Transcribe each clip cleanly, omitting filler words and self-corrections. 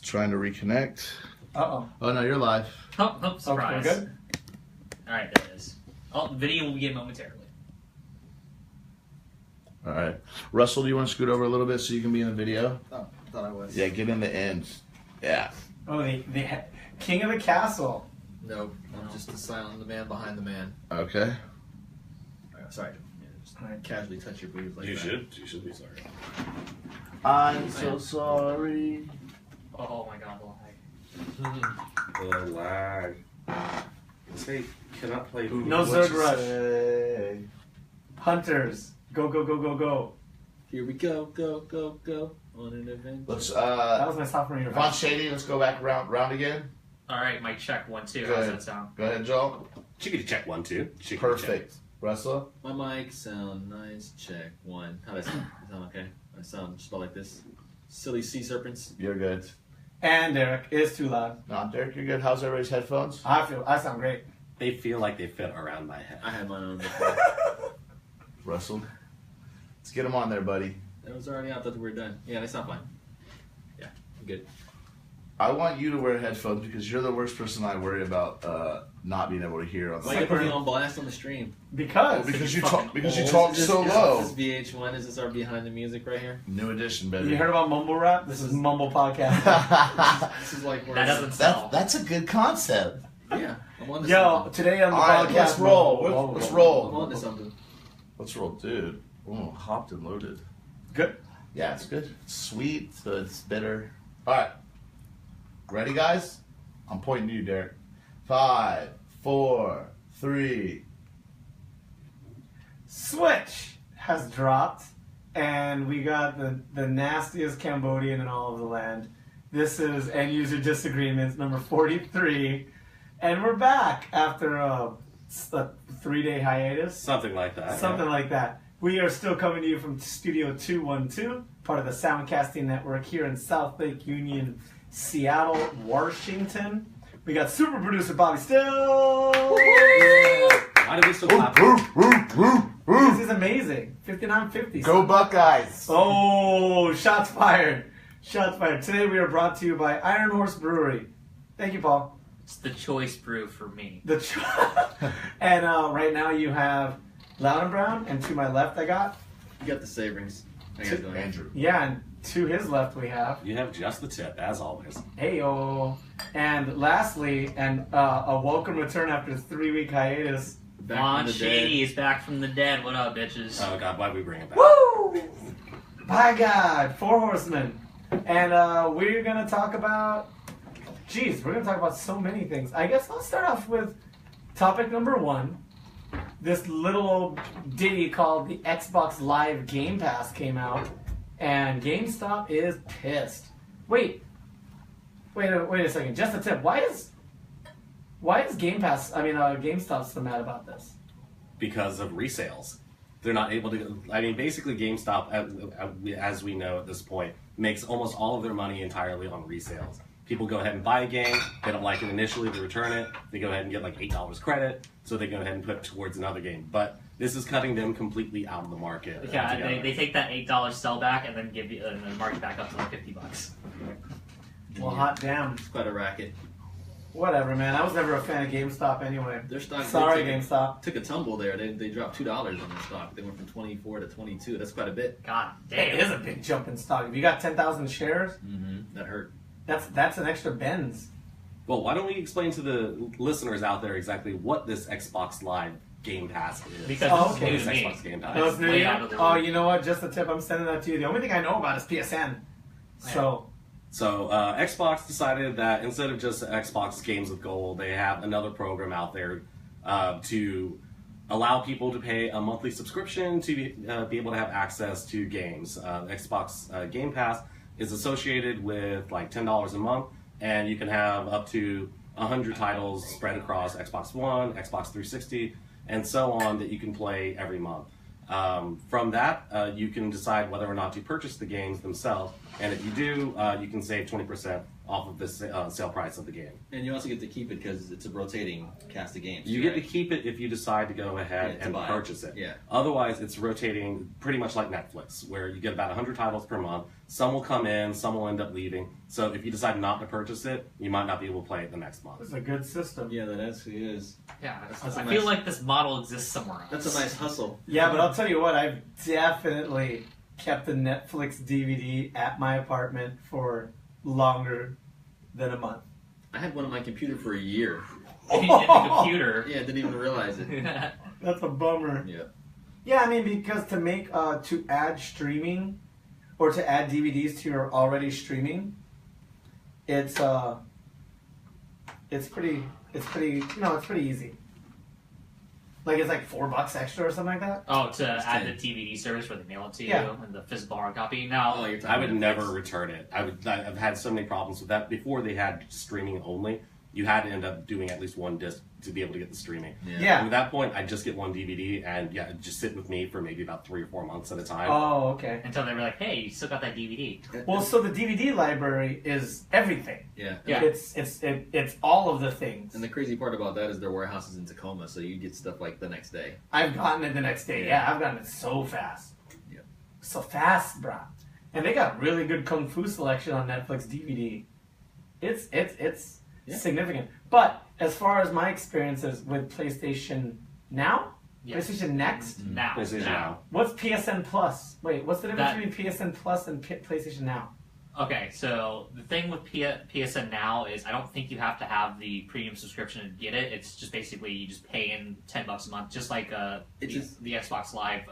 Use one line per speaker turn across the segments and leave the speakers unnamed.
trying to reconnect.
Uh-oh.
Oh, no, you're live.
Oh, surprise.
Okay, good.
Alright, there it is. Oh, the video will begin momentarily.
All right. Russell, do you want to scoot over a little bit so you can be in the video?
Oh, I thought I was.
Yeah, get in the end. Yeah.
Oh, the king of the castle.
Nope. I'm just the man behind the man.
Okay.
Sorry. Yeah, just casually touch your boob like that.
You should be sorry.
I'm so sorry.
Oh my god, the lag.
The lag. Say, cannot play.
No Zerg rush. Hunters. Go, go, go, go, go.
Here we go, go, go, go on an adventure.
Let's,
That was my sophomore year.
Von Shady, let's go back round again.
Alright, mic check 1, 2.
Go
How's
ahead.
that sound?
Go ahead, Joel.
Chickadee check 1, 2. Chickadee
Perfect. Russell?
My mic sound nice. Check 1. How does I sound? I sound okay? I sound just about like this. Silly sea serpents.
You're good.
And Derek is too loud.
No, Derek, you're good. How's everybody's headphones?
I sound great.
They feel like they fit around my head.
I had mine on before.
Russell? Let's get them on there, buddy.
That was already out. I thought we were done. Yeah, they sound fine. Yeah, I'm good.
I want you to wear headphones because you're the worst person I worry about not being able to hear on the
Why you put me on blast on the stream?
Because
you talk so low.
Is this VH1? Is this our behind the music right here?
New edition, baby.
you heard about mumble rap? This is mumble podcast.
This is like where
That doesn't sell.
That's a good concept.
Yeah, I'm on to
Yo,
something.
today on the
All right,
podcast.
let's roll.
Whoa,
Let's
whoa,
roll.
I'm on to something.
Let's roll, dude. Ooh, hopped and loaded.
Good.
Yeah, it's good. It's sweet, so it's bitter. All right. Ready, guys? I'm pointing to you, Derek. 5, 4, 3.
Switch has dropped, and we got the nastiest Cambodian in all of the land. This is End User Disagreements number 43, and we're back after a 3-day hiatus.
Something like that.
Something like that. We are still coming to you from Studio 212, part of the Soundcasting Network here in South Lake Union, Seattle, Washington. We got super producer Bobby Still.
Why did we still clap?
This is amazing. 5950.
Go Buckeyes!
Oh, shots fired. Shots fired. Today we are brought to you by Iron Horse Brewery. Thank you, Paul.
It's the choice brew for me.
And right now you have Loud and Brown, and to my left I got.
You got the savorings. How you guys doing?
Andrew.
Yeah, and to his left we have.
You have just the tip, as always.
Heyo. And lastly, and a welcome return after a 3-week hiatus.
Back
Von
from the
Shady
dead.
is back from the dead. What up, bitches?
Oh god, why'd we bring it back?
Woo! By God, 4 horsemen. And we're going to talk about... Geez, we're going to talk about so many things. I guess I'll start off with topic number 1. This little old ditty called the Xbox Live Game Pass came out, and GameStop is pissed. Wait a second. Just a tip. Why is GameStop so mad about this?
Because of resales. They're not able to. I mean, basically, GameStop, as we know at this point, makes almost all of their money entirely on resales. People go ahead and buy a game, they don't like it initially, they return it, they go ahead and get like $8 credit, so they go ahead and put it towards another game. But this is cutting them completely out of the market.
Yeah,
altogether.
they take that $8 sell back and then give you and then mark it back up to like $50.
Well, hot damn.
It's quite a racket.
Whatever, man. I was never a fan of GameStop anyway.
Their stock
Sorry,
they
GameStop.
took a tumble there. They dropped $2 on their stock. They went from 24 to 22. That's quite a bit.
God
It
damn.
is a big jump in stock. If you got 10,000 shares,
That hurt.
that's an extra Benz.
Well, why don't we explain to the listeners out there exactly what this Xbox Live Game Pass is?
Because
Oh,
this
okay.
is new to me.
Xbox Game Pass.
No, it's new
way
to you?
out of the
Oh,
loop.
you know what? Just a tip. I'm sending that to you. The only thing I know about is PSN. So,
Xbox decided that instead of just Xbox Games with Gold, they have another program out there to allow people to pay a monthly subscription to be able to have access to games. Xbox Game Pass is associated with like $10 a month, and you can have up to 100 titles spread across Xbox One, Xbox 360, and so on that you can play every month. From that, you can decide whether or not to purchase the games themselves, and if you do, you can save 20% off of the sale price of the game.
And you also get to keep it because it's a rotating cast of games.
You get to keep it if you decide to go ahead
Yeah, to
and
buy it.
purchase it.
Yeah.
Otherwise, it's rotating pretty much like Netflix, where you get about 100 titles per month. Some will come in, some will end up leaving. So if you decide not to purchase it, you might not be able to play it the next month.
It's a good system.
Yeah, that actually is.
Yeah,
That's
I
a
feel
nice-
like this model exists somewhere else.
That's a nice hustle.
Yeah, but I'll tell you what, I've definitely kept the Netflix DVD at my apartment for longer than a month.
I had one on my computer for a year.
In the computer.
Yeah, I didn't even realize it.
That's a bummer.
Yeah.
Yeah, I mean, because to add streaming or to add DVDs to your already streaming, it's pretty easy. Like it's like $4 extra or something like that.
Oh, to
It's
add
10.
the DVD service where they mail it to
Yeah.
you and the physical hard copy. Now,
Oh, you're talking
I would
Netflix.
never return it. I've had so many problems with that. Before they had streaming only, you had to end up doing at least one disc to be able to get the streaming.
Yeah.
And at that point, I just get one DVD and yeah, it'd just sit with me for maybe about 3 or 4 months at a time.
Oh, okay.
until they were like, "Hey, you still got that DVD?"
Well, so the DVD library is everything.
Yeah.
Yeah.
It's all of the things.
And the crazy part about that is their warehouse is in Tacoma, so you get stuff like the next day.
I've gotten it the next day. Yeah, I've gotten it so fast.
Yeah.
So fast, brah. And they got really good Kung Fu selection on Netflix DVD. It's
Yeah.
significant. But as far as my experiences with PlayStation Now,
Yes.
PlayStation Next,
Now,
PlayStation Now.
what's PSN Plus? Wait, what's the difference
That-
between PSN Plus and PlayStation Now?
Okay, so the thing with PSN Now is I don't think you have to have the premium subscription to get it. It's just basically you just pay in $10 a month, just like the Xbox Live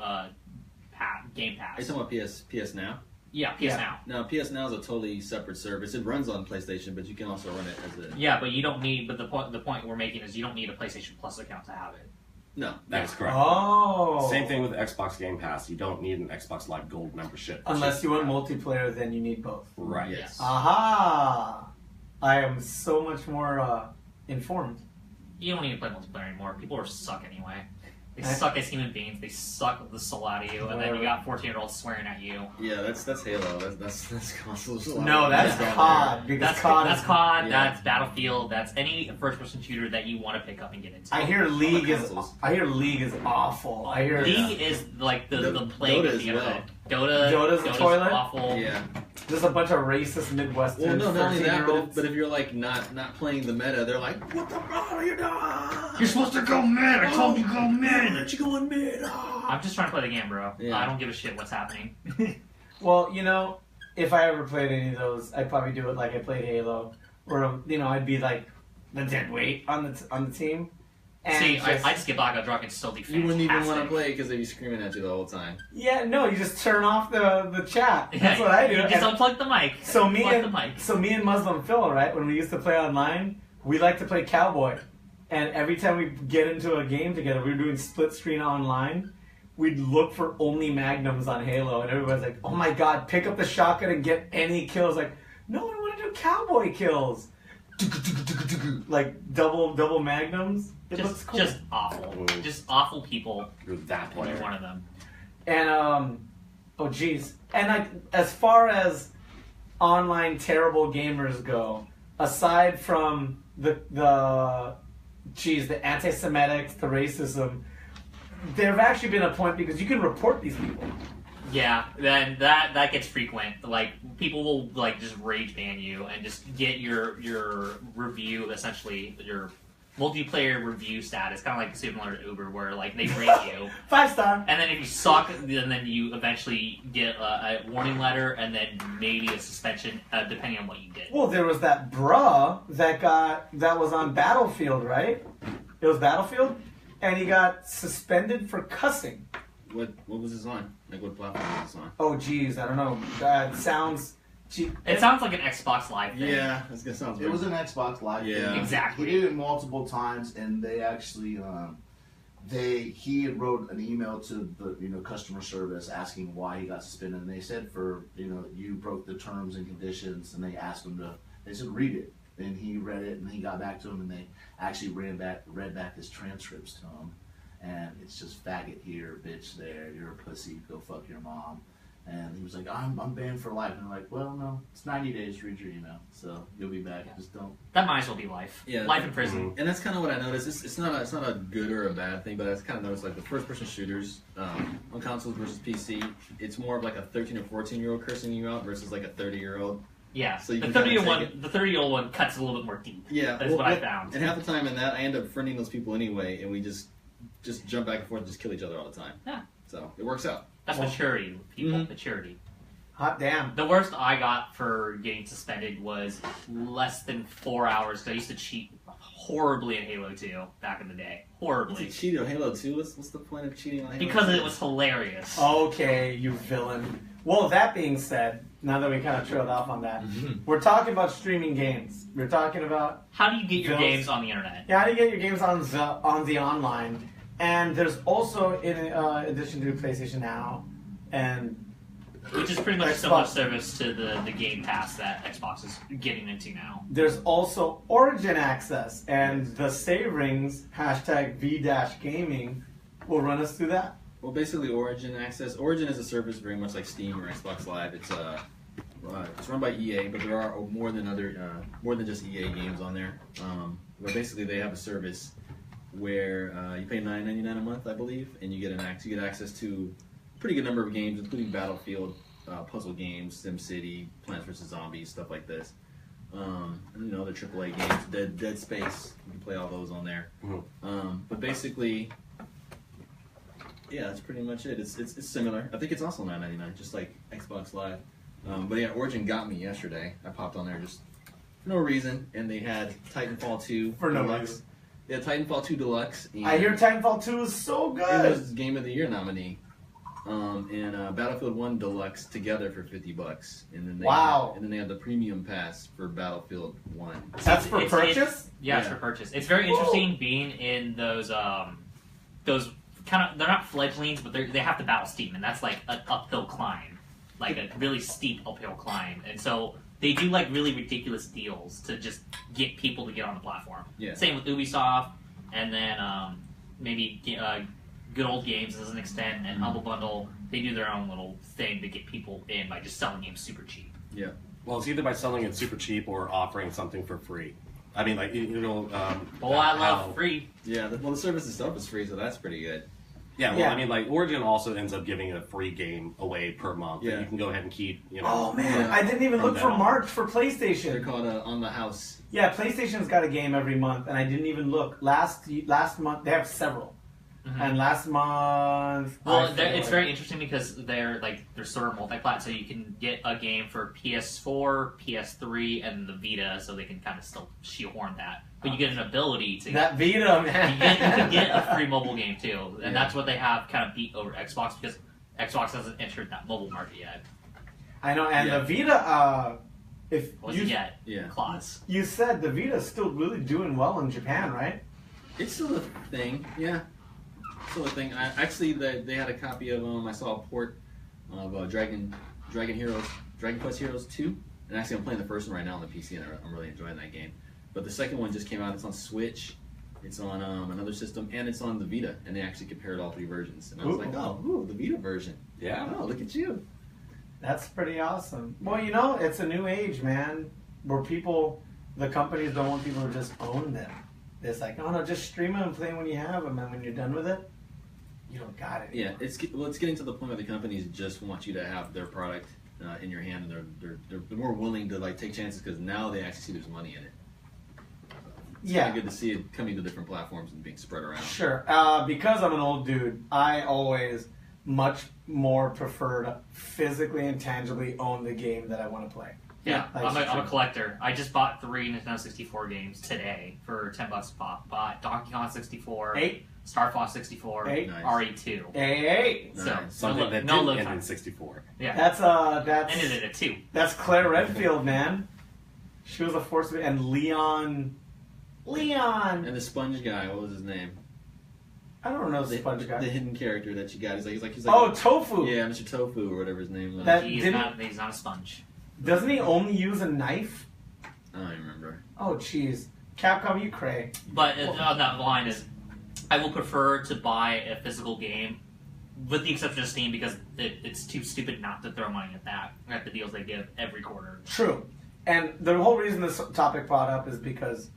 Game
Are you
Pass.
talking about PS Now?
Yeah, PS
Yeah.
Now.
No, PS Now is a totally separate service. It runs on PlayStation, but you can also run it as a...
Yeah, but you don't need. But the point we're making is you don't need a PlayStation Plus account to have it.
No.
That is correct.
Oh.
Same thing with Xbox Game Pass. You don't need an Xbox Live Gold membership.
Unless you want multiplayer, then you need both.
Right.
Yes.
Aha! I am so much more informed.
You don't need to play multiplayer anymore. People are suck anyway. They
I-
suck as human beings. They suck the soul out of you, and then you got 14-year-olds swearing at you.
Yeah, that's Halo. That's console.
No, that's COD. Because
That's
COD
that's
is-
COD.
yeah.
That's Battlefield. That's any first-person shooter that you want to pick up and get into.
I hear League is.
consoles.
I hear League is awful. I hear
League is like the plague
Dota
of
as
the internet.
well.
Dota's a toilet?
awful.
Yeah.
there's a bunch of racist Midwestern
Well, no, not only that,
13-year-olds.
but if you're like not playing the meta, they're like, "What the fuck are you doing?
You're supposed to go mid. I told you go
Aren't you going mid?"
I'm just trying to play the game, bro.
Yeah.
I don't give a shit what's happening.
Well, if I ever played any of those, I'd probably do it like I played Halo, where I'd be like the dead weight on the team. And
See, I just get back on drunk and still be fantastic.
You wouldn't even want to play because they'd be screaming at you the whole time.
yeah, no, you just turn off the chat.
Yeah,
That's what I do.
You just
And
unplug the mic.
so me
Unplug the mic.
and Muslim Phil, right? When we used to play online, we like to play Cowboy, and every time we get into a game together, we were doing split screen online. We'd look for only magnums on Halo, and everybody's like, "Oh my god, pick up the shotgun and get any kills!" Like, no, I want to do cowboy kills, like double magnums. It looks cool.
Just awful.
Ooh.
Just awful people.
You're that
And you're
player.
one of them.
And oh geez, and like as far as online terrible gamers go, aside from the anti-Semitics, the racism, there have actually been a point because you can report these people.
Yeah, then that gets frequent. Like people will like just rage ban you and just get your review, essentially your multiplayer review status, kind of like similar to Uber, where like they rate you,
5-star.
and then if you suck, then you eventually get a warning letter and then maybe a suspension, depending on what you did.
Well, there was that bruh that was on Battlefield, right? It was Battlefield, and he got suspended for cussing.
What was this on? Like what platform was this on?
Oh geez, I don't know. That sounds.
It sounds like an Xbox Live thing.
Yeah, that's gonna sound.
It was an Xbox Live.
Yeah.
thing.
Exactly.
He did it multiple times, and they actually, he had wrote an email to the customer service asking why he got suspended, and they said you broke the terms and conditions, and they asked him to. They said read it, and he read it, and he got back to him, and they actually read back his transcripts to him, and it's just faggot here, bitch there, you're a pussy, go fuck your mom. And he was like, I'm banned for life. And I'm like, well, no, it's 90 days to read your email, so you'll be back. Just don't.
That might as well be life.
Yeah.
Life in prison.
And that's kind of what I noticed. It's not a good or a bad thing, but I kind of noticed like the first person shooters on consoles versus PC, it's more of like a 13 or 14-year-old cursing you out versus like a 30-year-old.
Yeah,
So you
the
can kinda
30-year-old one cuts a little bit more deep.
Yeah,
That's what I found.
And half the time in that, I end up friending those people anyway, and we just jump back and forth and just kill each other all the time.
Yeah.
So it works out.
That's
Well,
maturity, people.
Mhm.
Maturity.
Hot damn.
The worst I got for getting suspended was less than 4 hours. 'Cause I used to cheat horribly in Halo 2 back in the day. Horribly.
It's a cheat on Halo 2. What's the point of cheating on Halo 2?
Because it was hilarious.
Okay, you villain. Well, that being said, now that we kind of trailed off on that, we're talking about streaming games. We're talking about
How do you get your
Bills.
games on the internet?
how do you get your games on the online. And there's also, in addition to PlayStation Now, and
Which is pretty much a
Xbox.
similar service to the Game Pass that Xbox is getting into now.
there's also Origin access. And the save rings, hashtag V-Gaming, will run us through that.
Well, basically, Origin access. Origin is a service very much like Steam or Xbox Live. It's run by EA, but there are more than just EA games on there. But basically, they have a service where you pay $9.99 a month, I believe, and you get access to a pretty good number of games, including Battlefield, puzzle games, SimCity, Plants vs Zombies, stuff like this. And other AAA games, Dead Space. You can play all those on there. But basically. Yeah, that's pretty much it. It's similar. I think it's also $9.99, just like Xbox Live. But yeah, Origin got me yesterday. I popped on there just for no reason, and they had Titanfall 2
For no
Deluxe.
reason.
Yeah, Titanfall 2 Deluxe. And
I hear Titanfall 2 is so
it was
good.
Game of the Year nominee. And Battlefield 1 Deluxe together for $50, and then
Wow.
and then they had the premium pass for Battlefield 1.
That's for
It's-
purchase?
Yeah, it's
Yeah.
for purchase. It's very interesting being in those kind of, they're not fledglings, but they have to battle Steam, and that's like an uphill climb, like a really steep uphill climb. And so they do like really ridiculous deals to just get people to get on the platform.
Yeah.
Same with Ubisoft, and then maybe Good Old Games as an extent, and Humble Bundle. They do their own little thing to get people in by just selling games super cheap.
Yeah.
Well, it's either by selling it super cheap or offering something for free. I mean, like
Oh, I
how-
love free.
Yeah. The service itself is free, so that's pretty good.
Yeah, well,
Yeah.
I mean, like Origin also ends up giving a free game away per month that
Yeah.
you can go ahead and keep.
Oh man,
Yeah.
I didn't even
From
look for
now.
March for
They're
PlayStation.
called On the House.
Yeah, PlayStation's got a game every month, and I didn't even look. Last month, they have several.
Mhm.
And last month,
Well,
I forget
it's
what-
very interesting because they're sort of multi-plat, so you can get a game for PS4, PS3, and the Vita, so they can kind of still shoehorn that. But you get an ability to
that Vita,
you
man.
can get a free mobile game too, and
Yeah.
that's what they have kind of beat over Xbox because Xbox hasn't entered that mobile market yet.
I know, and
Yeah.
the Vita. If
What's
you
it yet?
Yeah.
Claws.
you said the Vita's still really doing well in Japan, right?
It's still a thing, yeah. Still a thing. They had a copy of I saw a port of Dragon Quest Heroes 2, and actually I'm playing the first one right now on the PC, and I'm really enjoying that game. But the second one just came out. It's on Switch, it's on another system, and it's on the Vita, and they actually compared all three versions. And I was
Ooh.
like, oh, the Vita version.
Yeah.
Oh, look at you.
That's pretty awesome. Well, it's a new age, man, where the companies don't want people to just own them. It's like, oh no, just stream them and play when you have them, and when you're done with it, you don't got it.
Yeah, it's getting to the point where the companies just want you to have their product in your hand, and they're more willing to take chances because now they actually see there's money in it. It's
Yeah.
kind of good to see it coming to different platforms and being spread around.
Sure. Because I'm an old dude, I always much more prefer to physically and tangibly own the game that I want to play.
Yeah,
That's
I'm a
true.
collector. I just bought 3 Nintendo 64 games today for $10 a pop. Bought Donkey Kong 64,
Hey,
Star Fox 64,
Hey.
Nice.
RE2.
hey,
So,
Nice.
Something that
no
didn't
load
end
time.
in 64.
Yeah,
that's
ended at 2.
that's Claire Redfield, man. She was a force of it, and Leon.
And the sponge guy, what was his name?
I don't know the sponge guy.
The hidden character that you got. He's like
Oh, Tofu.
yeah, Mr. Tofu or whatever his name was.
That-
He's
didn't-
not a sponge.
Doesn't he only use a knife?
I don't even remember.
Oh, jeez. Capcom, you cray.
But that line is, I will prefer to buy a physical game with the exception of Steam, because it's too stupid not to throw money at that, at the deals they give every quarter.
True. And the whole reason this topic brought up is because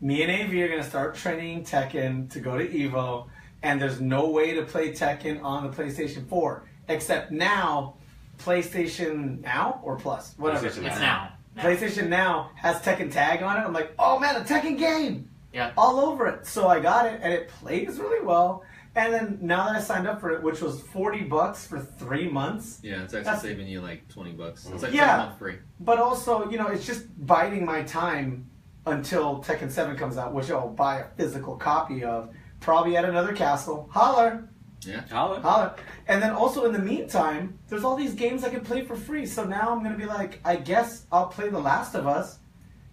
me and AV are going to start training Tekken to go to EVO, and there's no way to play Tekken on the PlayStation 4, except now, PlayStation Now or Plus? Whatever.
It's now.
PlayStation Now has Tekken Tag on it. I'm like, oh man, a Tekken game!
Yeah.
All over it. So I got it, and it plays really well. And then now that I signed up for it, which was $40 for 3 months.
Yeah, it's actually saving you like $20. It's like
Yeah.
a month free.
But also, it's just biding my time until Tekken 7 comes out, which I'll buy a physical copy of, probably at another castle. Holler!
Yeah.
Holler. And then also in the meantime, there's all these games I can play for free. So now I'm going to be like, I guess I'll play The Last of Us.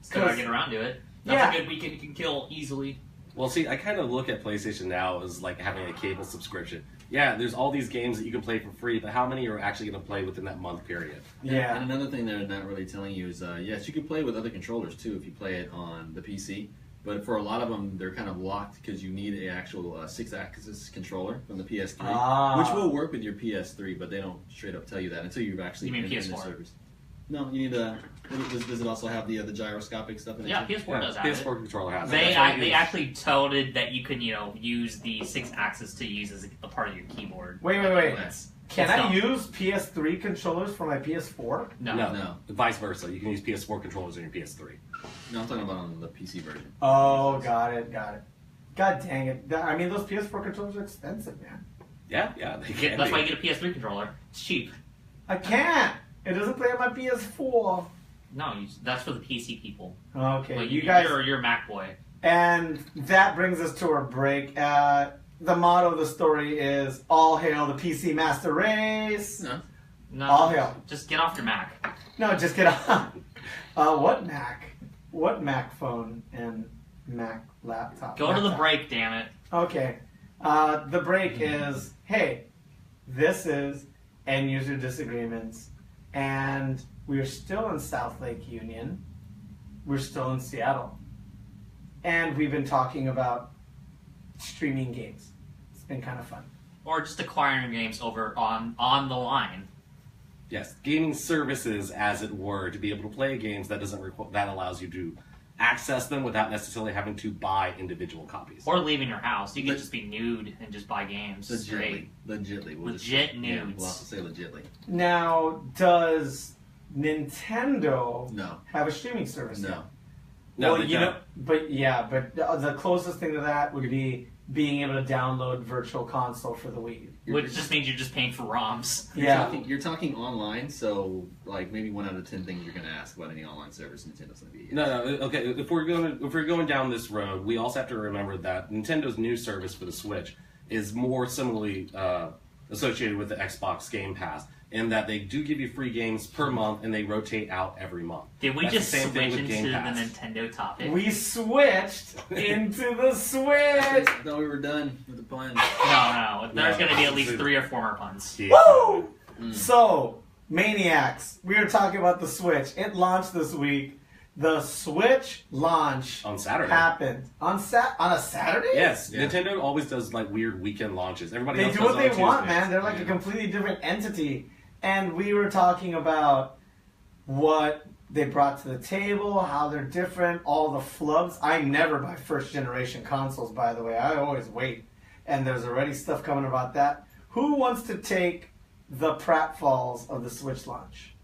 Still gotta get around to it. That's
Yeah.
a good weekend you can kill easily.
Well, see, I kind of look at PlayStation Now as like having a cable subscription. Yeah, there's all these games that you can play for free, but how many are actually going to play within that month period?
Yeah.
And another thing they're not really telling you is, yes, you can play with other controllers too if you play it on the PC. But for a lot of them, they're kind of locked because you need an actual 6-axis controller from the PS3, which will work with your PS3, but they don't straight up tell you that until you've actually
You mean
been in the
PS4?
servers. No, you need a. Does it also have the gyroscopic stuff in it?
Yeah,
too?
PS4 does have
PS4
it.
controller has it.
They
That's what I
they
use.
actually touted that you can use the 6-axis to use as a part of your keyboard.
Wait.
It's-
Can
it's
I
dumb.
use PS3 controllers for my PS4?
No.
No.
Vice versa. You can use PS4 controllers on your PS3.
No, I'm talking about on the PC version.
Oh, got it. God dang it. I mean, those PS4 controllers are expensive, man.
Yeah, they can
That's
be.
why you get a PS3 controller. It's cheap.
I can't. It doesn't play on my PS4.
No, that's for the PC people.
Okay,
But
you guys.
you're a Mac boy.
And that brings us to our break. The motto of the story is all hail the PC Master Race.
No.
No,
All hail.
just get off your Mac.
No, just get on. What Mac? What Mac phone and Mac laptop?
Go to the
Laptop.
break, damn it.
Okay. The break is, hey, this is end user disagreements, and we're still in South Lake Union. We're still in Seattle. And we've been talking about streaming games. It's been kind of fun.
Or just acquiring games over on the line.
Yes, gaming services, as it were, to be able to play games that that allows you to access them without necessarily having to buy individual copies.
Or leaving your house. You can just be nude and just buy games. Straight.
Legitly.
Legit
Yeah,
nudes.
we'll have to say legitly.
Now, does Nintendo
No.
have a streaming service?
No.
No,
Well,
they
you
don't.
know, but the closest thing to that would be being able to download Virtual Console for the Wii.
Which just means you're just paying for ROMs.
You're talking online, so like maybe 1 out of 10 things you're going to ask about any online service Nintendo's going to be.
No, okay. If we're going down this road, we also have to remember that Nintendo's new service for the Switch is more similarly associated with the Xbox Game Pass, in that they do give you free games per month and they rotate out every month.
Did we
That's
just
the same thing
switch
with
into
Game
the
Pass.
Nintendo topic?
We switched into the Switch.
I thought we were done with the plan.
No. There's
No.
going to be at least 3 or 4 more puns.
Woo! So, Maniacs, we were talking about the Switch. It launched this week. The Switch launch
On Saturday.
happened on a Saturday.
Yes,
Yeah.
Nintendo always does like weird weekend launches. Everybody
They
else
do
does
what
it
they
on
want,
Tuesdays.
man. They're like a
Yeah.
completely different entity. And we were talking about what they brought to the table, how they're different, all the flubs. I never buy first generation consoles, by the way. I always wait. And there's already stuff coming about that. Who wants to take the pratfalls of the Switch launch?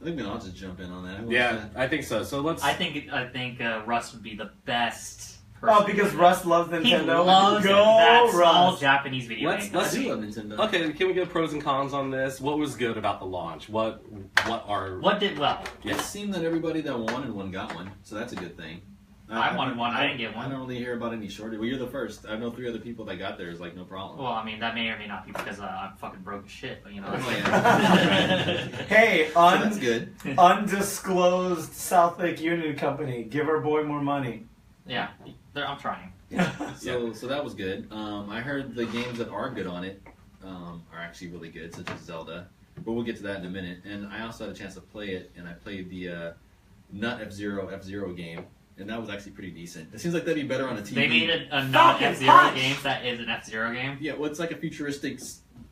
I think I'll just jump in on that. Who wants
Yeah,
to-
I think so. So let's.
I think Russ would be the best person.
Oh, because Russ loves
he
Nintendo.
loves
Go
that small
Russ.
Japanese video
Let's-
game.
I
let's-
do love Nintendo.
Okay, can we get pros and cons on this? What was good about the launch? What are
What did well?
It seemed that everybody that wanted one got one, so that's a good thing.
I wanted one. I didn't get
I
one.
don't really hear about any shortage. Well, you're the first. I know 3 other people that got theirs, like no problem.
Well, I mean, that may or may not be because I'm fucking broke as shit, but you know.
Oh, yeah.
Hey,
So that's good.
undisclosed South Lake Union Company. Give our boy more money.
Yeah, I'm trying.
So that was good. I heard the games that are good on it are actually really good, such as Zelda. But we'll get to that in a minute. And I also had a chance to play it, and I played the Nut F-Zero game. and that was actually pretty decent. It seems like that'd be better on a TV.
They made a
Fucking
non-F-Zero
punch!
game that is an F-Zero game.
Yeah, well, it's like a futuristic,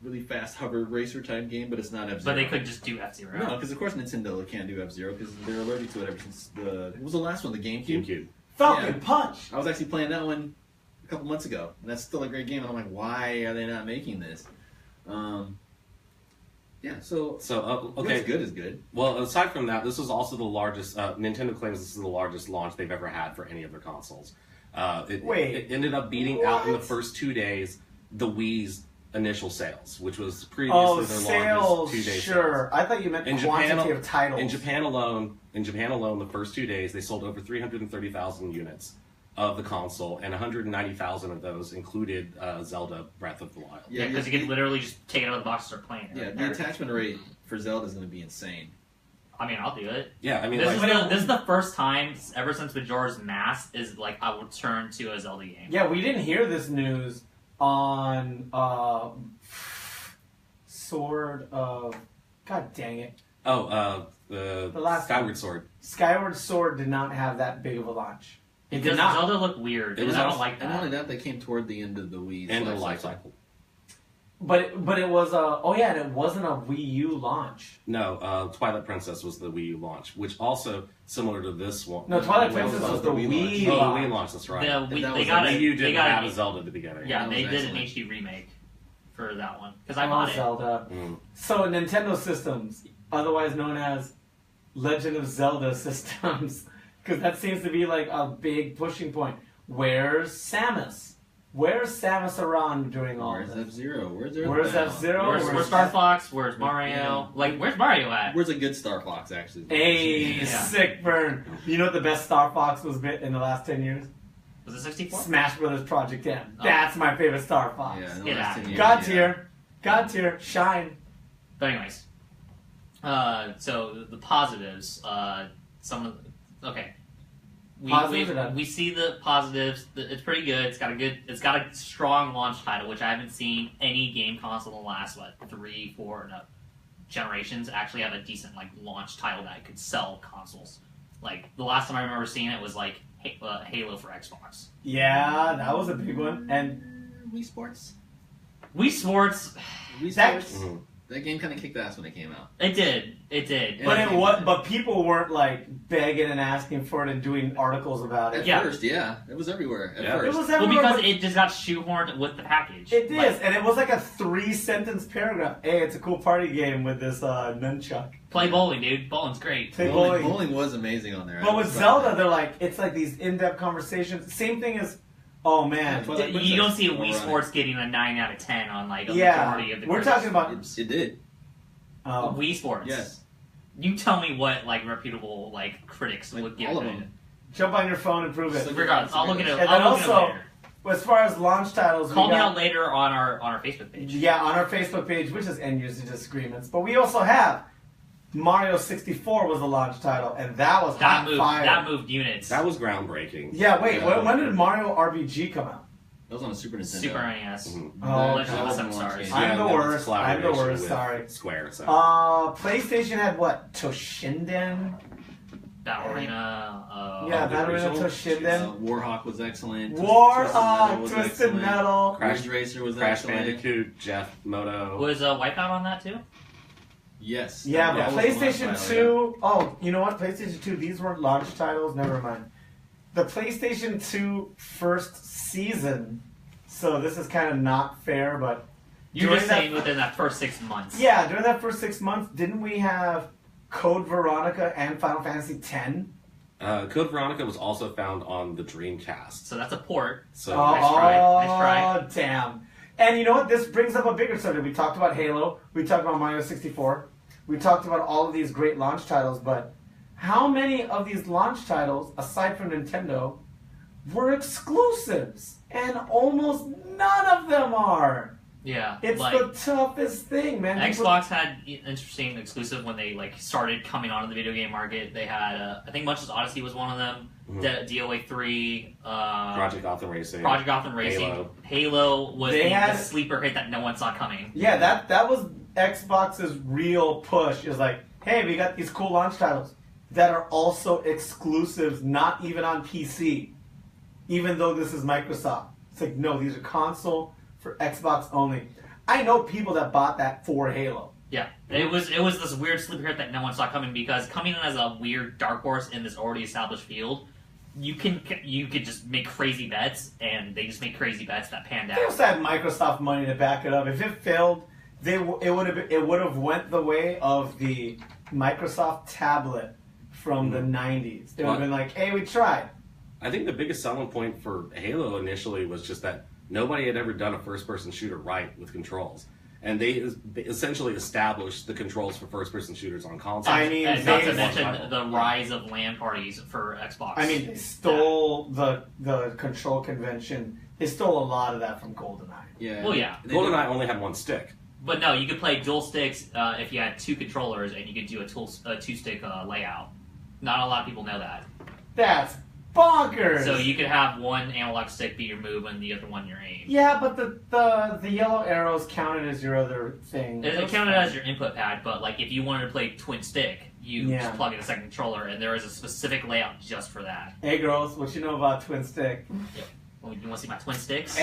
really fast hover racer type game, but it's not F-Zero.
But they could just do F-Zero.
No, because of course Nintendo can't do F-Zero because they're allergic to it ever since what was the last one? The GameCube.
GameCube.
Falcon
Yeah.
Punch.
I was actually playing that one a couple months ago, and that's still a great game. And I'm like, why are they not making this? Yeah, so
Okay.
good is good.
Well, aside from that, this was also the largest. Nintendo claims this is the largest launch they've ever had for any of their consoles. It ended up beating out in the
What?
first 2 days the Wii's initial sales, which was previously
Oh,
their
sales,
largest 2 day
sure. I thought you meant
In
quantity
Japan-
of titles.
In Japan alone, the first 2 days they sold over 330,000 units of the console, and 190,000 of those included Zelda Breath of the Wild.
Yeah, because you can literally just take it out of the box and start playing it.
Yeah,
right
the
there.
attachment rate for Zelda is going to be insane.
I mean, I'll do it.
Yeah, I mean,
This,
like,
this is the first time ever since Majora's Mask is like I will turn to a Zelda game.
Yeah, we didn't hear this news on Sword of... God dang it.
the
last
Skyward
one.
Sword.
Skyward Sword did not have that big of a launch. It
Because
did not.
Zelda looked weird,
It
and
was
I don't
also-
like
And not only
that.
that, they came toward the end of the Wii's
And the life cycle.
But it was a... Oh yeah, and it wasn't a Wii U launch.
No, Twilight Princess was the Wii U launch, which also similar to this one.
No, Twilight
Wait,
Princess
what
was the Wii
Oh, the
launch.
Wii launch. That's right.
The Wii-
that
they
was
got
a
it.
Wii U
They
didn't
got
have
it.
a Zelda at the beginning.
Yeah,
That
they
was
did an
excellent.
HD remake for that one because I
Oh,
bought it.
Zelda.
Mm.
So Nintendo Systems, otherwise known as Legend of Zelda Systems, because that seems to be like a big pushing point. Where's Samus? Where's Samus Aran during all
Where's
this?
F-Zero? Where's
Where's
Earthbound?
F-Zero?
Where's Star Fox? Where's Mario?
Yeah.
Like, where's Mario at?
Where's a good Star Fox, actually?
Hey,
Yeah.
sick burn. You know what the best Star Fox was bit in the last 10 years?
Was it 64?
Smash Brothers Project M.
Oh.
That's my favorite Star Fox.
Yeah, in the
Get
last
out.
10 years,
God
yeah.
tier. God tier. Shine.
But anyways, so the positives. Okay.
Positives are done.
We see the positives. It's pretty good. It's got a strong launch title, which I haven't seen any game console in the last 3-4 generations actually have a decent launch title that could sell consoles. Like the last time I remember seeing it was like Halo for Xbox.
Yeah, that was a big one. And
Wii Sports?
Wii Sports,
Wii
That-
Sports?
Mhm.
That game kind of kicked ass when it came out.
it did.
but people weren't like begging and asking for it and doing articles about it.
At
Yeah.
first, yeah. It was everywhere at
Yeah.
It
first.
was
Well,
everywhere.
because
but
it just got shoehorned with the package.
it is,
Like,
and it was like a 3-sentence paragraph. Hey, it's a cool party game with this nunchuck.
play bowling, dude. Bowling's great.
Play
Bowling,
bowling.
bowling was amazing on there.
But
I
with
was
Zelda,
surprised.
they're like, it's like these in-depth conversations. Same thing as, oh man,
Twilight
You
Princess
don't see a
still
Wii
running.
Sports getting a 9 out of 10 on a
yeah,
majority of the
we're
critics.
talking about
It did.
Wii Sports.
Yes.
You tell me what reputable critics
Like,
would give
all of
it.
them.
jump on your phone and prove it.
So-
Regardless, I'll look at it.
And then
I'll look at it
also,
later.
as far as launch titles,
Call
we
me
got,
out later on our Facebook page.
yeah, on our Facebook page, which is end user disagreements. But we also have Mario 64 was the launch title, and that was hot fire.
That moved units.
That was groundbreaking.
Yeah, wait,
Yeah.
when did Mario RPG come out?
That was on a Super Nintendo.
Super NES.
Mhm.
Oh,
Legend of the
God.
Seven Stars.
I'm
Yeah,
the
that was
worst. I'm the
collaboration
worst.
with
Sorry.
Square. So.
PlayStation had what? Toshinden?
Battle Arena.
Yeah,
the
Battle Arena
original.
Toshinden.
Warhawk was excellent.
Warhawk,
was
Twisted
excellent.
Metal.
Ridge Racer was
Crash
excellent.
Bandicoot, Jeff Moto.
Was Wipeout on that too?
Yes.
Yeah,
that
but
was the launch
PlayStation
title,
2. Oh, you know what? PlayStation 2, these weren't launch titles. Never mind. The PlayStation 2 first season. So this is kind of not fair, but
You're
During
just
that-
saying within that first 6 months.
yeah, during that first 6 months, didn't we have Code Veronica and Final Fantasy X?
Code Veronica was also found on the Dreamcast.
So that's a port.
So
Nice try, nice try.
Oh, damn. And you know what? This brings up a bigger subject. We talked about Halo. We talked about Mario 64. We talked about all of these great launch titles, but how many of these launch titles, aside from Nintendo, were exclusives? And almost none of them are.
Yeah.
It's the toughest thing, man. People-
Xbox had an interesting exclusive when they started coming onto the video game market. They had I think Munch's Odyssey was one of them.
Mhm.
DOA 3
Project Gotham Racing.
Project Gotham Racing. Halo was
They
the
had-
sleeper hit that no one saw coming.
Yeah, that was Xbox's real push. Is like, hey, we got these cool launch titles. that are also exclusives, not even on PC, even though this is Microsoft. It's like, no, these are console for Xbox only. I know people that bought that for Halo.
Yeah, it was this weird sleeper hit that no one saw coming, because coming in as a weird dark horse in this already established field, you could just make crazy bets, and they just make crazy bets that panned
They
out.
also had Microsoft money to back it up. If it failed, it would have went the way of the Microsoft tablet from the 90s. They would have been like, hey, we tried.
I think the biggest selling point for Halo initially was just that nobody had ever done a first-person shooter right with controls. And they essentially established the controls for first-person shooters on consoles.
I mean,
And not to
they-
mention the rise of LAN parties for Xbox.
I mean, they stole the control convention. They stole a lot of that from GoldenEye.
Yeah.
Well, yeah.
GoldenEye only had one stick.
But no, you could play dual sticks if you had two controllers, and you could do a two-stick layout. Not a lot of people know that.
That's bonkers.
So you could have one analog stick be your move and the other one your aim.
Yeah, but the yellow arrows counted as your other thing.
It counted as your input pad, but like if you wanted to play twin stick, you
Yeah.
just plug in a second controller, and there is a specific layout just for that.
Hey girls, what you know about twin stick?
Well, you want to see my twin sticks?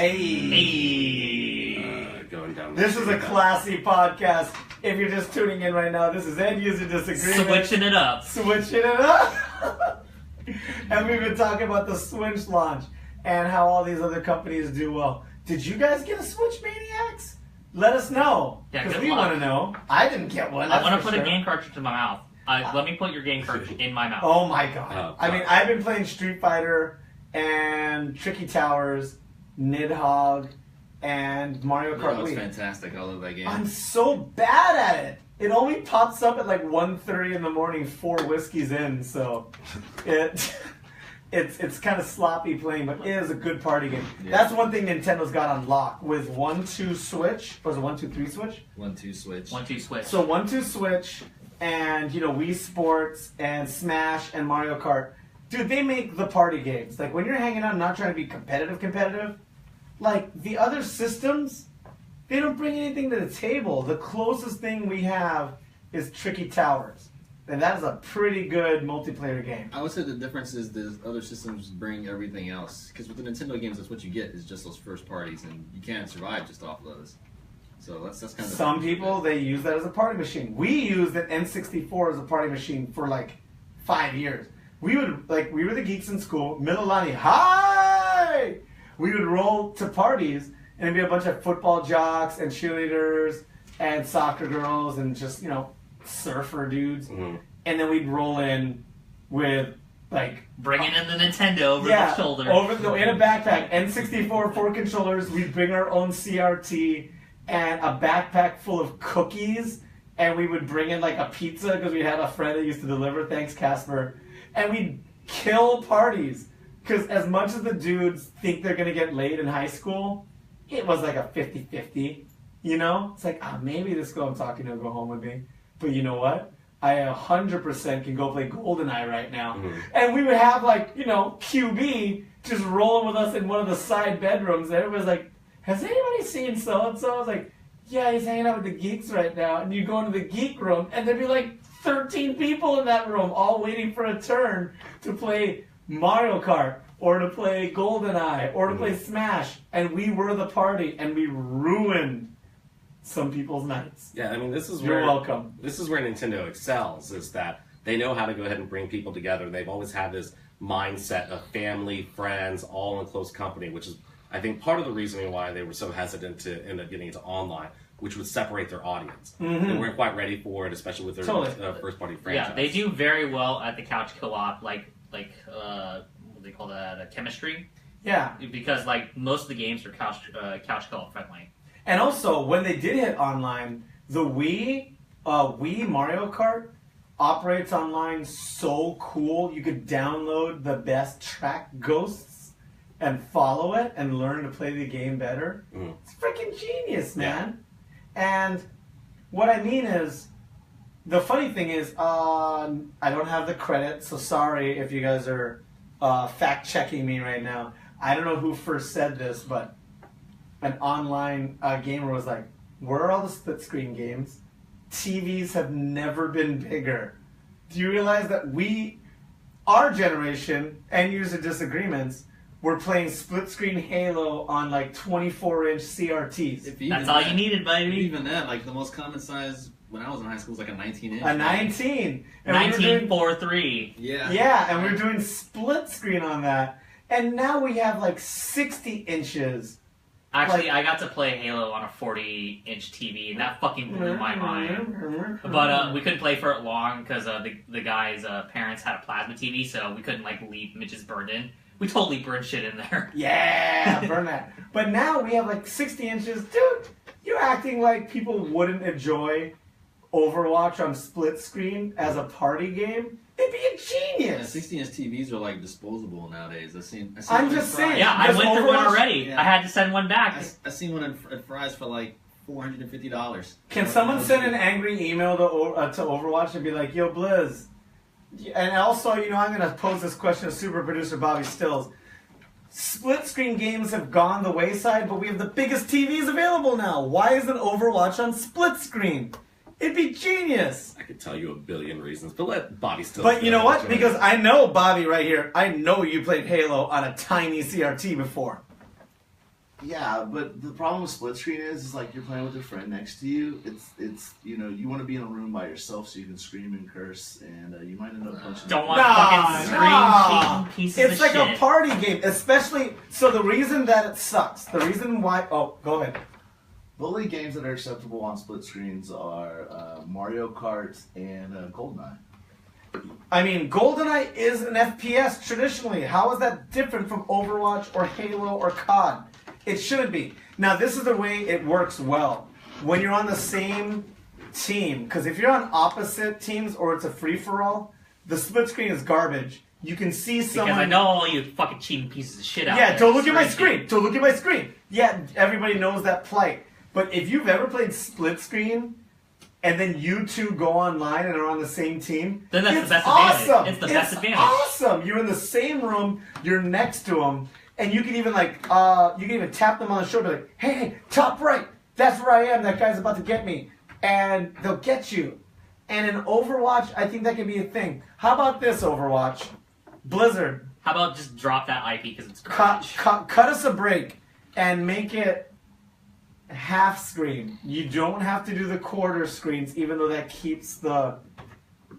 Hey.
Going down.
This is a classy podcast. If you're just tuning in right now, this is End User Disagreement.
Switching it up.
Switching it up. And we've been talking about the Switch launch and how all these other companies do well. Did you guys get a Switch, Maniacs? Let us know.
Yeah,
Because
good
we
luck.
want to know. I didn't get one.
I want to
that's for
put
sure.
a game cartridge in my mouth. Let me put your game cartridge in my mouth.
Oh my god.
Oh,
I mean, I've been playing Street Fighter and Tricky Towers, Nidhogg, and Mario
That
Kart
was
Wii.
fantastic. I love that game.
I'm so bad at it. It only pops up at like 1:30 in the morning, 4 whiskeys in, so it's kind of sloppy playing, but it is a good party game.
Yeah.
That's one thing Nintendo's got on lock with 1-2 Switch. Or is it 1-2-3 Switch?
1-2 switch.
1-2 switch.
So 1-2 Switch and Wii Sports and Smash and Mario Kart. Dude, they make the party games. Like when you're hanging out and not trying to be competitive, like the other systems, they don't bring anything to the table. The closest thing we have is Tricky Towers. And that is a pretty good multiplayer game.
I would say the difference is the other systems bring everything else. Because with the Nintendo games, that's what you get is just those first parties, and you can't survive just off those. So that's kind of
Some people, they use that as a party machine. We used an N64 as a party machine for like 5 years. We were the geeks in school, Mililani, hi! We would roll to parties, and it'd be a bunch of football jocks and cheerleaders and soccer girls and just, surfer dudes.
Mhm.
And then we'd roll in with, like,
Bringing in the Nintendo over the shoulder.
in a backpack. N64, 4 controllers. We'd bring our own CRT and a backpack full of cookies. And we would bring in like a pizza because we had a friend that used to deliver. Thanks, Casper. And we'd kill parties. Because as much as the dudes think they're going to get laid in high school, it was like a 50-50. It's like, maybe this girl I'm talking to will go home with me. But you know what? I 100% can go play GoldenEye right now.
Mhm.
And we would have like, QB just rolling with us in one of the side bedrooms. And everybody's like, has anybody seen so-and-so? I was like, yeah, he's hanging out with the geeks right now. And you go into the geek room and there'd be like 13 people in that room all waiting for a turn to play Mario Kart or to play GoldenEye or to play Smash. And we were the party and we ruined some people's nights.
Yeah, I mean, this is
You're
where
welcome.
This is where Nintendo excels, is that they know how to go ahead and bring people together. They've always had this mindset of family, friends, all in close company, which is, I think, part of the reasoning why they were so hesitant to end up getting into online, which would separate their audience.
Mhm.
They weren't quite ready for it, especially with their
Totally.
first-party franchise.
Yeah, they do very well at the couch co-op, what do they call that? Chemistry,
Yeah.
because like most of the games are couch co-op friendly.
And also, when they did hit online, the Wii Mario Kart operates online so cool. You could download the best track ghosts and follow it and learn to play the game better.
Mhm.
It's freaking genius, man. And what I mean is, the funny thing is, I don't have the credit, so sorry if you guys are fact-checking me right now. I don't know who first said this, but an online gamer was like, where are all the split-screen games? TVs have never been bigger. do you realize that our generation, end user disagreements, were playing split screen Halo on like 24-inch CRTs.
That's all you needed, baby.
Even that, like the most common size when I was in high school was like a 19-inch.
A 19. And
19.43.
Yeah.
Yeah, and we're doing split screen on that. And now we have like 60 inches.
Actually, I got to play Halo on a 40-inch TV, and that fucking blew my mind. But we couldn't play for it long because the guy's parents had a plasma TV, so we couldn't like leave images burned in. We totally burned shit in there.
Yeah, burn that. But now we have like 60 inches. Dude, you're acting like people wouldn't enjoy Overwatch on split screen as a party game? It'd be a genius.
60-inch TVs are like disposable nowadays.
I'm just saying.
Yeah, I went through one already.
Yeah.
I had to send one back.
I seen one at Fry's for like $450.
Can someone send an angry email to Overwatch and be like, yo, Blizz, and also, you know, I'm going to pose this question to super producer Bobby Stills. Split screen games have gone the wayside, but we have the biggest TVs available now. Why isn't Overwatch on split screen? It'd be genius.
I could tell you a billion reasons, but let Bobby still.
But you know what? Because I know Bobby right here. I know you played Halo on a tiny CRT before.
Yeah, but the problem with split screen is like you're playing with a friend next to you. It's you know, you want to be in a room by yourself so you can scream and curse, and you might end up punching.
Don't want fucking screen cheating pieces
It's
of
like
shit.
a party game, especially. So the reason that it sucks, the reason why. Oh, go ahead.
The only games that are acceptable on split screens are Mario Kart and GoldenEye.
I mean, GoldenEye is an FPS traditionally. How is that different from Overwatch or Halo or COD? It shouldn't be. Now, this is the way it works well. When you're on the same team, because if you're on opposite teams or it's a free-for-all, the split screen is garbage. You can see someone...
Because I know all you fucking cheating pieces of shit out
Yeah,
there.
don't look at my screen. Don't look at my screen. Yeah, everybody knows that plight. But if you've ever played split screen, and then you two go online and are on the same team,
Then that's
it's
the best
awesome.
advantage. It's the best advantage.
Awesome. You're in the same room. You're next to them, and you can even tap them on the shoulder, like, "Hey, top right. That's where I am. That guy's about to get me," and they'll get you. And in Overwatch, I think that could be a thing. How about this, Overwatch? Blizzard,
How about just drop that IP because it's
cut
garbage?
us a break and make it half screen. You don't have to do the quarter screens, even though that keeps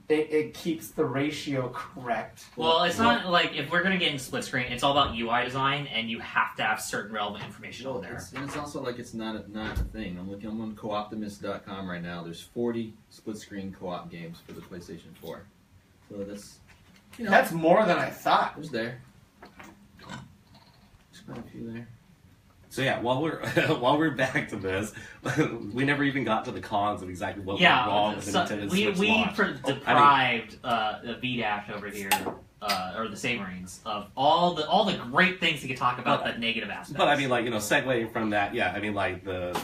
it keeps the ratio correct.
Well, it's not like if we're gonna get in split screen, it's all about UI design, and you have to have certain relevant information on there.
It's also like it's not a thing. I'm on cooptimist.com right now. There's 40 split screen co-op games for the PlayStation 4. So that's
That's more than I thought.
there's there. There's quite a few there.
So yeah, while we're back to this, we never even got to the cons of exactly what went wrong with the Nintendo Switch launch.
Deprived the VDash over here, or the Saberines, of all the great things you could talk about, the negative aspects.
But I mean, like, you know, segueing from that, yeah, I mean, like, the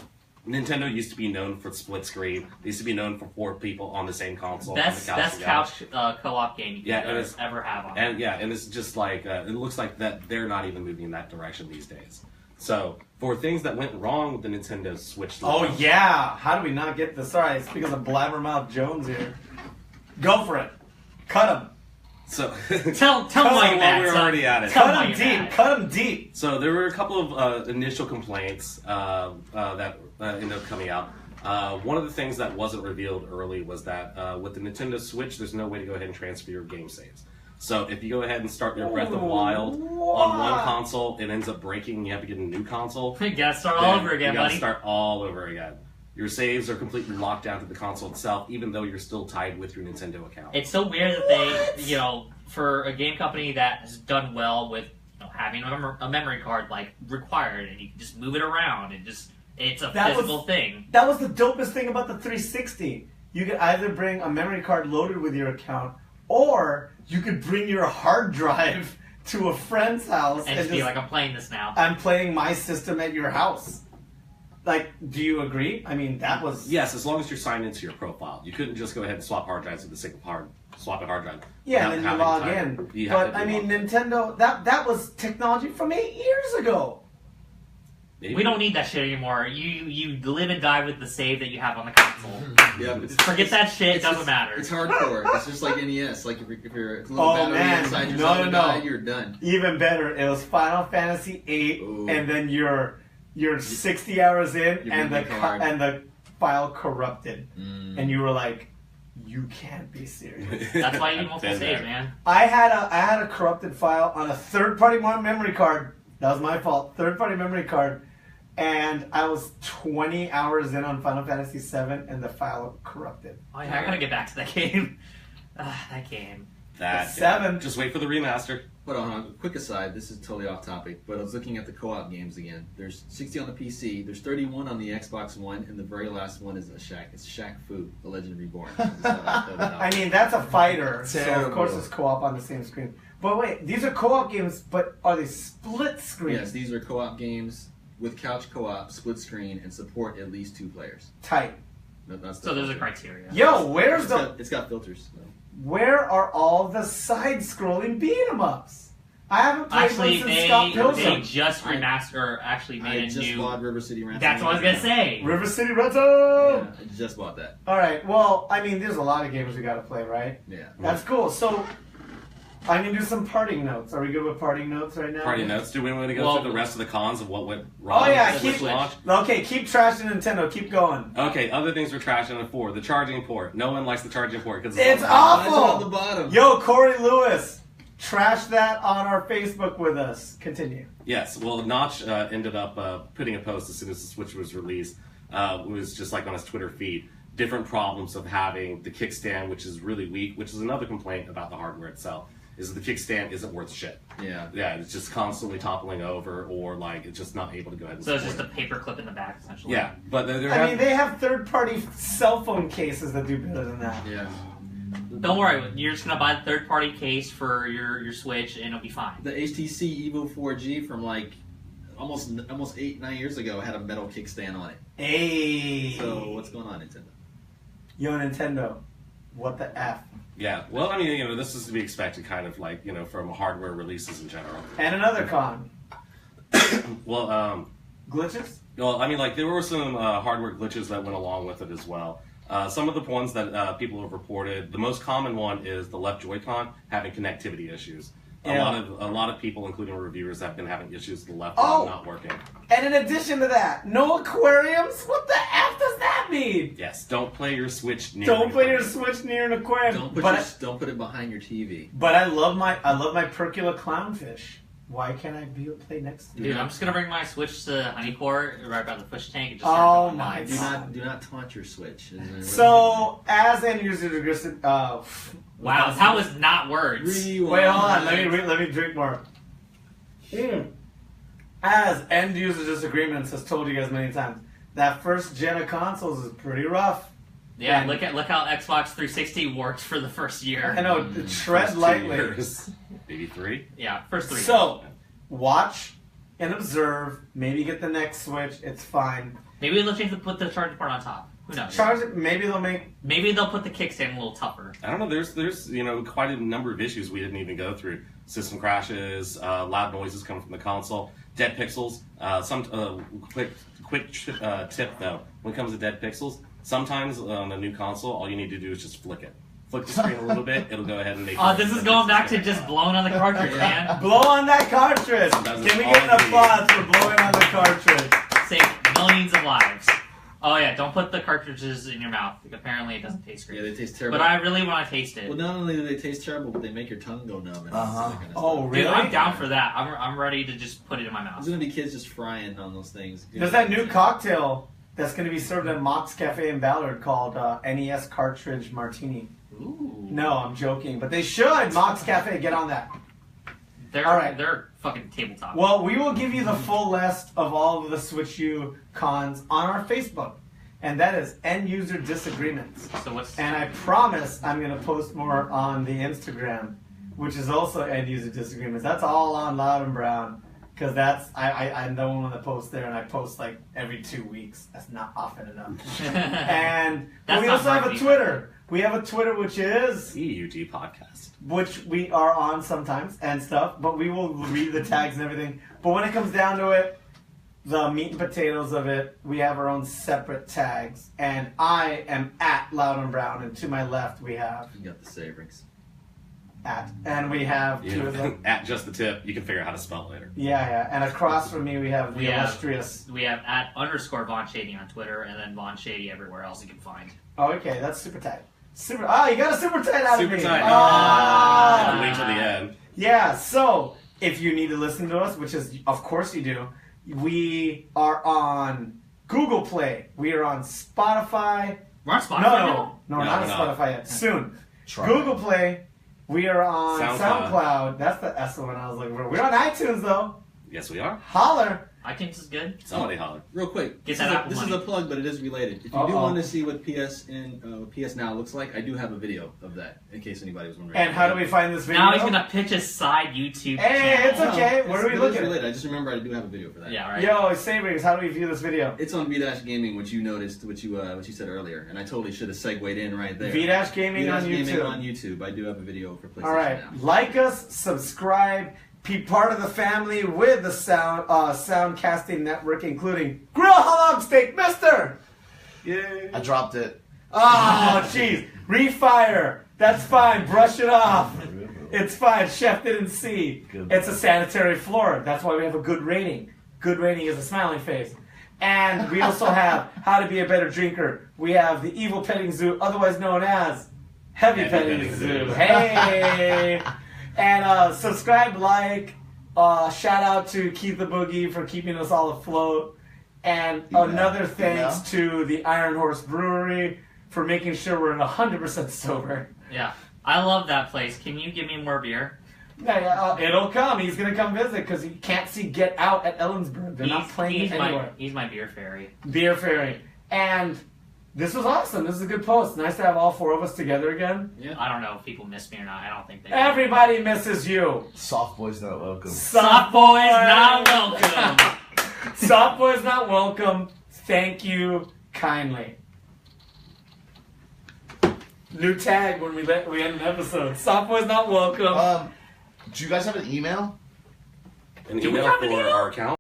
Nintendo used to be known for split screen. They used to be known for 4 people on the same console.
best couch co-op game you
Yeah,
could
and it's-
ever have on.
And yeah, and it's just like it looks like that they're not even moving in that direction these days. So for things that went wrong with the Nintendo Switch,
Oh
launch,
yeah, how do we not get this? Sorry, it's because of Blabbermouth Jones here. Go for it. Cut him.
So
Tell
so
him why you're
while
mad,
we're
son.
already at it.
Tell
Cut
why
him
you're
deep.
mad.
Cut him deep.
So there were a couple of initial complaints that ended up coming out. One of the things that wasn't revealed early was that with the Nintendo Switch, there's no way to go ahead and transfer your game saves. So if you go ahead and start your Breath of Wild on one console, it ends up breaking, and you have to get a new console.
You gotta start all
then
over again,
you gotta
buddy.
start all over again. Your saves are completely locked down to the console itself, even though you're still tied with your Nintendo account.
It's so weird that they, you know, for a game company that has done well with having a memory card like required, and you can just move it around and just it's a physical thing.
That was the dopest thing about the 360. You could either bring a memory card loaded with your account, or you could bring your hard drive to a friend's house
And just be like, I'm playing this now.
I'm playing my system at your house. Like, do you agree? I mean, that was...
Yes, as long as you're signed into your profile. You couldn't just go ahead and swap hard drives with the same swap a hard drive.
Yeah, and then you log
having
in.
time. You have
But,
to
I mean,
log in.
Nintendo, that was technology from 8 years ago.
Maybe.
We don't need that shit anymore. You live and die with the save that you have on the console.
Yeah,
Forget that shit. It doesn't matter.
It's hardcore. It's just like NES. Like if you're a little
Oh,
battery
man.
inside your
No,
Zelda
no, no.
guy, you're done.
Even better, it was Final Fantasy VIII,
Ooh.
and then you're 60 hours in,
Your
and the
memory card.
and the file corrupted,
Mm.
and you were like, "You can't be serious."
That's why you need multiple
Been
saves,
there.
man.
I had a corrupted file on a third-party memory card. That was my fault. Third-party memory card, and I was 20 hours in on Final Fantasy VII, and the file corrupted.
Oh yeah, I gotta get back to that game. That game.
That
7.
Just wait for the remaster.
Hold on, quick aside, this is totally off topic, but I was looking at the co-op games again. There's 60 on the PC, there's 31 on the Xbox One, and the very last one is It's Shaq Fu, The Legend Reborn.
I mean, that's a fighter, so of
Terrible.
course it's co-op on the same screen. But wait, these are co-op games, but are they split screen?
Yes, these are co-op games with couch co-op, split screen, and support at least 2 players.
Tight.
No, that's
So there's a
filter.
criteria.
Yo, where's
It's got filters. So.
where are all the side-scrolling beat 'em ups? I haven't played
Actually,
one since Scott
they
Pilgrim.
just remastered, or actually
I
made a
just
new.
bought River City Ransom.
That's what I was gonna say.
River City Rental.
Yeah, I just bought that.
All right. Well, I mean, there's a lot of games we gotta play, right?
Yeah.
That's cool. So, I'm gonna do some parting notes. Are we good with parting notes right now?
Party notes. Do we want to go
Well-
through the rest of the cons of what went wrong?
Oh yeah,
with
keep
Switch launch?
okay. Keep trashing Nintendo. Keep going.
Okay, other things we're trashing it for. The charging port. No one likes the charging port because
It's
Mine's
awful.
on the bottom.
Yo, Corey Lewis, trash that on our Facebook with us. Continue.
Yes, well, Notch ended up putting a post as soon as the Switch was released. It was just like on his Twitter feed. Different problems of having the kickstand, which is really weak, which is another complaint about the hardware itself, is that the kickstand isn't worth shit.
Yeah.
Yeah, it's just constantly toppling over, or like it's just not able to go ahead and
So it's just a
support
paper clip in the back, essentially.
it. Yeah, but there
I mean, they have third-party cell phone cases that do better than that.
Yeah.
Don't worry, you're just gonna buy the third-party case for your Switch, and it'll be fine.
The HTC Evo 4G from like almost 8-9 years ago had a metal kickstand on it.
Hey.
So what's going on, Nintendo?
Yo, Nintendo, what the F?
Yeah, well, I mean, this is to be expected, kind of like from hardware releases in general.
And another con.
Well,
Glitches?
Well, I mean, like there were some hardware glitches that went along with it as well. Some of the ones that people have reported, the most common one is the left Joy-Con having connectivity issues.
Yeah.
A lot of people, including reviewers, have been having issues with the left
Oh!
one not working.
And in addition to that, no aquariums? What the F does that mean?
Yes, don't play your Switch near.
Don't
the
play your
aquarium.
Switch near an aquarium.
Don't put it behind your TV.
But I love my Percula clownfish. Why can't I play next to
Dude,
it?
I'm just gonna bring my Switch to Honeycourt right by the fish tank and just
Oh
start going
my
nuts.
Do not taunt your Switch.
So, as end user,
Wow, that was not words.
wait, hold on. Let me drink more. As end user disagreements has told you guys many times, that first gen of consoles is pretty rough.
Yeah,
And-
look how Xbox 360 worked for the first year.
I know, tread
First 2
lightly.
years. Maybe 3.
Yeah, first 3.
So, watch and observe. Maybe get the next Switch. It's fine.
Maybe they'll change put the charging port on top. Who knows?
Charge it. Maybe they'll make.
Maybe they'll put the kickstand a little tougher.
I don't know. There's quite a number of issues we didn't even go through. System crashes, loud noises coming from the console, dead pixels. Some quick tip though, when it comes to dead pixels, sometimes on a new console, all you need to do is just flick it. Flick the screen a little bit, it'll go ahead and make.
Oh, this is going back to just blowing on the cartridge, man.
Blow on that cartridge.
Sometimes
Can we
it's
get an
all you
applause for blowing on the cartridge?
Save millions of lives. Oh yeah, don't put the cartridges in your mouth. Apparently, it doesn't taste
Yeah,
great.
they taste terrible.
But I really want to taste it.
Well, not only do they taste terrible, but they make your tongue go numb. And
Uh-huh.
that kind of
Oh,
stuff.
really?
Dude, I'm down for that. I'm ready to just put it in my mouth.
There's gonna be kids just frying on those things.
There's that new cocktail that's going to be served at Mox Cafe in Ballard called NES Cartridge Martini.
Ooh.
No, I'm joking, but they should. Mox Cafe, get on that.
They're
All right.
they're fucking tabletop.
Well, we will give you the full list of all of the Switch U cons on our Facebook, and that is End User Disagreements.
So what's
And I promise I'm going to post more on the Instagram, which is also End User Disagreements. That's all on Loud and Brown, because I'm the one that posts there, and I post like every 2 weeks. That's not often enough. And
That's
we
not
also have a
marketing.
Twitter. We have a Twitter, which
EUD podcast.
we are on sometimes and stuff, but we will read the tags and everything. But when it comes down to it, the meat and potatoes of it, we have our own separate tags. And I am at Loud and Brown, and to my left we have
You got the savorings.
at. And we have two of them.
At just the tip, you can figure out how to spell it later.
Yeah. And across from me we have the illustrious.
We have at _ Von Shady on Twitter, and then Von Shady everywhere else you can find.
Oh, okay, that's super tight. Super. Oh, you got a super tight out of
Super
me.
tight.
Ah.
And wait till the end.
Yeah, so if you need to listen to us, which is, of course you do, we are on Google Play. We are on Spotify.
We're on Spotify
No,
now?
we're not on Spotify yet. Soon.
Try.
Google Play. We are on
SoundCloud.
SoundCloud. That's the S one I was looking for. We're on iTunes, though.
Yes, we are.
Holler.
iTunes is good.
Somebody holler.
Real quick,
Get
this,
that
is a,
Apple
this is
money.
a plug, but it is related. If you do
Uh-oh.
want to see what PS Now looks like, I do have a video of that, in case anybody was wondering.
And how do we find this video?
Now he's gonna pitch a side YouTube
Hey,
channel.
it's okay. Where do we
it
look
is
at it?
related. I just remember I do have a video for that.
Yeah, right.
Yo, Savings, how do we view this video?
It's on V-Gaming, which you noticed, which you said earlier, and I totally should have segued in right there.
V-Gaming on
V-Gaming
YouTube.
on YouTube. I do have a video for PlayStation
All right,
Now.
like us, subscribe, be part of the family with the Soundcasting Network, including Grill Halong Steak Mister. Yay!
I dropped it.
Oh, jeez, refire. That's fine. Brush it off. It's fine. Chef didn't see.
Good.
It's a sanitary floor. That's why we have a good rating. Good rating is a smiling face. And we also have How to Be a Better Drinker. We have the Evil Petting Zoo, otherwise known as Heavy Petting Zoo. Hey! And subscribe, like, shout out to Keith the Boogie for keeping us all afloat. And another thanks to the Iron Horse Brewery for making sure we're 100% sober.
Yeah. I love that place. Can you give me more beer?
Yeah, it'll come. He's going to come visit because he can't see Get Out at Ellensburg. They're not playing it anywhere.
He's my beer fairy.
Beer Fairy. And this was awesome. This is a good post. Nice to have all four of us together again.
Yeah.
I don't know if people miss me or not. I don't think they do.
Everybody misses you.
Soft boys not welcome.
Soft boys not welcome.
Soft boys not welcome. Thank you kindly. New tag when we end an episode. Soft boys not welcome.
Do you guys have an email?
An
Do we
email
have an
for
email?
our account.